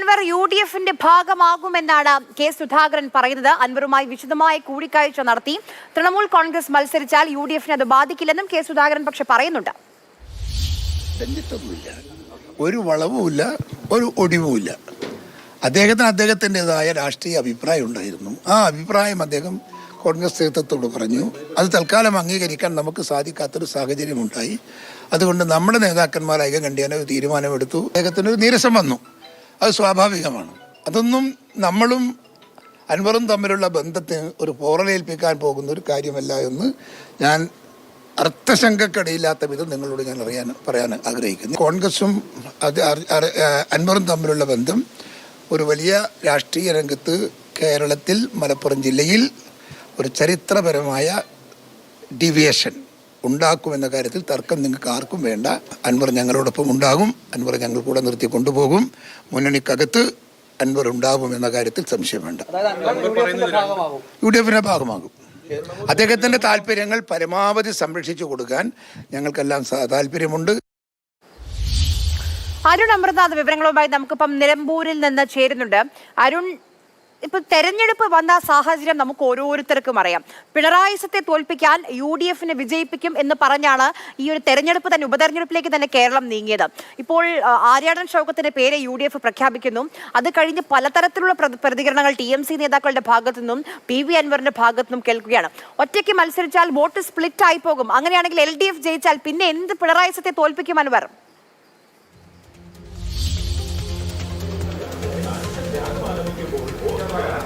അൻവർ യുഡിഎഫിന്റെ ഭാഗമാകുമെന്നാണ് കെ സുധാകരൻ പറയുന്നത്. അൻവറുമായി വിശദമായ കൂടിക്കാഴ്ച നടത്തി. തൃണമൂൽ കോൺഗ്രസ് മത്സരിച്ചാൽ യുഡിഎഫിനെ അത് ബാധിക്കില്ലെന്നും കെ സുധാകരൻ പക്ഷെ പറയുന്നുണ്ട്. ഒരു വളവുമില്ല, ഒരു ഒടിവുമില്ല. അദ്ദേഹത്തിൻ്റെതായ രാഷ്ട്രീയ അഭിപ്രായം ഉണ്ടായിരുന്നു. ആ അഭിപ്രായം അദ്ദേഹം കോൺഗ്രസ് നേതൃത്വത്തോട് പറഞ്ഞു. അത് തൽക്കാലം അംഗീകരിക്കാൻ നമുക്ക് സാധിക്കാത്തൊരു സാഹചര്യമുണ്ടായി. അതുകൊണ്ട് നമ്മുടെ നേതാക്കന്മാർ ഐകകണ്ഠ്യേന ഒരു തീരുമാനമെടുത്തു. അദ്ദേഹത്തിനൊരു നീരസം വന്നു. അത് സ്വാഭാവികമാണ്. അതൊന്നും നമ്മളും അൻവറും തമ്മിലുള്ള ബന്ധത്തിന് ഒരു പോറലേൽപ്പിക്കാൻ പോകുന്ന ഒരു കാര്യമല്ല എന്ന് ഞാൻ അർത്ഥശങ്കക്കടയില്ലാത്ത വിധം നിങ്ങളോട് ഞാൻ പറയാൻ ആഗ്രഹിക്കുന്നു. കോൺഗ്രസും അൻവറും തമ്മിലുള്ള ബന്ധം ഒരു വലിയ രാഷ്ട്രീയ രംഗത്ത് കേരളത്തിൽ മലപ്പുറം ജില്ലയിൽ ഒരു ചരിത്രപരമായ ഡീവിയേഷൻ ഉണ്ടാക്കുമെന്ന കാര്യത്തിൽ തർക്കം നിങ്ങൾക്ക് ആർക്കും വേണ്ട. അൻവർ ഞങ്ങളോടൊപ്പം ഉണ്ടാകും. അൻവർ ഞങ്ങൾ കൂടെ നിർത്തി കൊണ്ടുപോകും. മുന്നണിക്കകത്ത് അൻവർ ഉണ്ടാകും എന്ന കാര്യത്തിൽ സംശയം വേണ്ട. യുഡിഎഫിന്റെ ഭാഗമാകും. അദ്ദേഹത്തിന്റെ താല്പര്യങ്ങൾ പരമാവധി സംരക്ഷിച്ചു കൊടുക്കാൻ ഞങ്ങൾക്കെല്ലാം താല്പര്യമുണ്ട്. അരുൺ അമൃതനാഥ് വിവരങ്ങളുമായി നമുക്കിപ്പം നിലമ്പൂരിൽ നിന്ന് ചേരുന്നുണ്ട്. അരുൺ, ഇപ്പൊ തെരഞ്ഞെടുപ്പ് വന്ന സാഹചര്യം നമുക്ക് ഓരോരുത്തർക്കും അറിയാം. പിണറായിസത്തെ തോൽപ്പിക്കാൻ യുഡിഎഫിനെ വിജയിപ്പിക്കും എന്ന് പറഞ്ഞാണ് ഈ ഒരു തെരഞ്ഞെടുപ്പ് തന്നെ ഉപതെരഞ്ഞെടുപ്പിലേക്ക് തന്നെ കേരളം നീങ്ങിയത്. ഇപ്പോൾ ആര്യാടൻ ഷൗക്കത്തിന്റെ പേര് യുഡിഎഫ് പ്രഖ്യാപിക്കുന്നു. അത് കഴിഞ്ഞ് പലതരത്തിലുള്ള പ്രതികരണങ്ങൾ TMC നേതാക്കളുടെ ഭാഗത്തു നിന്നും PV അൻവറിന്റെ ഭാഗത്തു നിന്നും കേൾക്കുകയാണ്. ഒറ്റയ്ക്ക് മത്സരിച്ചാൽ വോട്ട് സ്പ്ലിറ്റ് ആയി പോകും. അങ്ങനെയാണെങ്കിൽ LDF ജയിച്ചാൽ പിന്നെ എന്ത് പിണറായിസത്തെ തോൽപ്പിക്കും അൻവർ?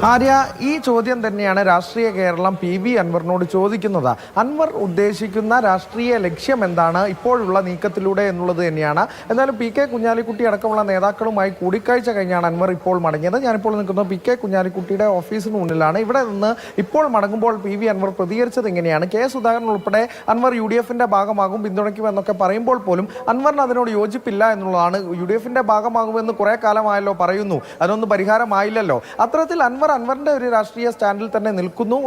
ആര്യ, ഈ ചോദ്യം തന്നെയാണ് രാഷ്ട്രീയ കേരളം PV അൻവറിനോട് ചോദിക്കുന്നത്. അൻവർ ഉദ്ദേശിക്കുന്ന രാഷ്ട്രീയ ലക്ഷ്യം എന്താണ് ഇപ്പോഴുള്ള നീക്കത്തിലൂടെ എന്നുള്ളത് തന്നെയാണ്. എന്നാലും PK കുഞ്ഞാലിക്കുട്ടി അടക്കമുള്ള നേതാക്കളുമായി കൂടിക്കാഴ്ച കഴിഞ്ഞാണ് അൻവർ ഇപ്പോൾ മടങ്ങിയത്. ഞാനിപ്പോൾ നിൽക്കുന്നത് PK കുഞ്ഞാലിക്കുട്ടിയുടെ ഓഫീസിന് മുന്നിലാണ്. ഇവിടെ നിന്ന് ഇപ്പോൾ മടങ്ങുമ്പോൾ PV അൻവർ പ്രതികരിച്ചത് എങ്ങനെയാണ്? കെ സുധാകരൻ ഉൾപ്പെടെ അൻവർ UDFിന്റെ ഭാഗമാകും, പിന്തുണയ്ക്കുമെന്നൊക്കെ പറയുമ്പോൾ പോലും അൻവറിന് അതിനോട് യോജിപ്പില്ല എന്നുള്ളതാണ്. UDFിന്റെ ഭാഗമാകുമെന്ന് കുറെ കാലമായല്ലോ പറയുന്നു, അതൊന്നും പരിഹാരമായില്ലല്ലോ. അത്തരത്തിൽ അൻവറിന്റെ ഒരു രാഷ്ട്രീയ സ്റ്റാൻഡിൽ തന്നെ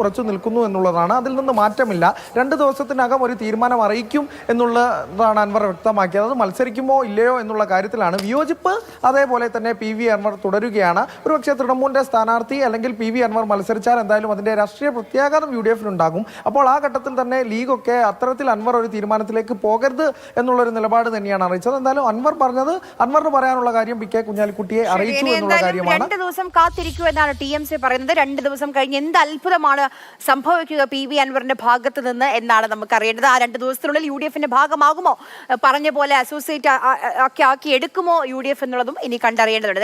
ഉറച്ചു നിൽക്കുന്നു എന്നുള്ളതാണ്. അതിൽ നിന്ന് മാറ്റമില്ല. 2 ദിവസത്തിനകം ഒരു തീരുമാനം അറിയിക്കും എന്നുള്ളതാണ് അൻവർ വ്യക്തമാക്കിയത്. അത് മത്സരിക്കുമോ ഇല്ലയോ എന്നുള്ള കാര്യത്തിലാണ് വിയോജിപ്പ്. അതേപോലെ തന്നെ PV അൻവർ തുടരുകയാണ്. ഒരുപക്ഷെ തൃണമൂലിന്റെ സ്ഥാനാർത്ഥി അല്ലെങ്കിൽ PV അൻവർ മത്സരിച്ചാൽ എന്തായാലും അതിന്റെ രാഷ്ട്രീയ പ്രത്യാഘാതം UDFിനുണ്ടാകും. അപ്പോൾ ആ ഘട്ടത്തിൽ തന്നെ ലീഗൊക്കെ അത്തരത്തിൽ അൻവർ ഒരു തീരുമാനത്തിലേക്ക് പോകരുത് എന്നുള്ളൊരു നിലപാട് തന്നെയാണ് അറിയിച്ചത്. എന്തായാലും അൻവർ പറഞ്ഞത്, അൻവറിന് പറയാനുള്ള കാര്യം PK കുഞ്ഞാലിക്കുട്ടിയെ അറിയിച്ചു എന്നുള്ള കാര്യമാണ്. 2 ദിവസം കാത്തിരിക്കൂ എന്നാണ് TMC പറയുന്നത്. 2 ദിവസം കഴിഞ്ഞ് എന്ത് അത്ഭുതമാണ് സംഭവിക്കുക PV അൻവറിന്റെ ഭാഗത്ത് നിന്ന് എന്നാണ് നമുക്ക് അറിയേണ്ടത്. ആ 2 ദിവസത്തിനുള്ളിൽ UDFിന്റെ ഭാഗമാകുമോ, പറഞ്ഞ പോലെ അസോസിയേറ്റ് ആക്കി എടുക്കുമോ UDF എന്നുള്ളതും ഇനി കണ്ടറിയേണ്ടതുണ്ട്.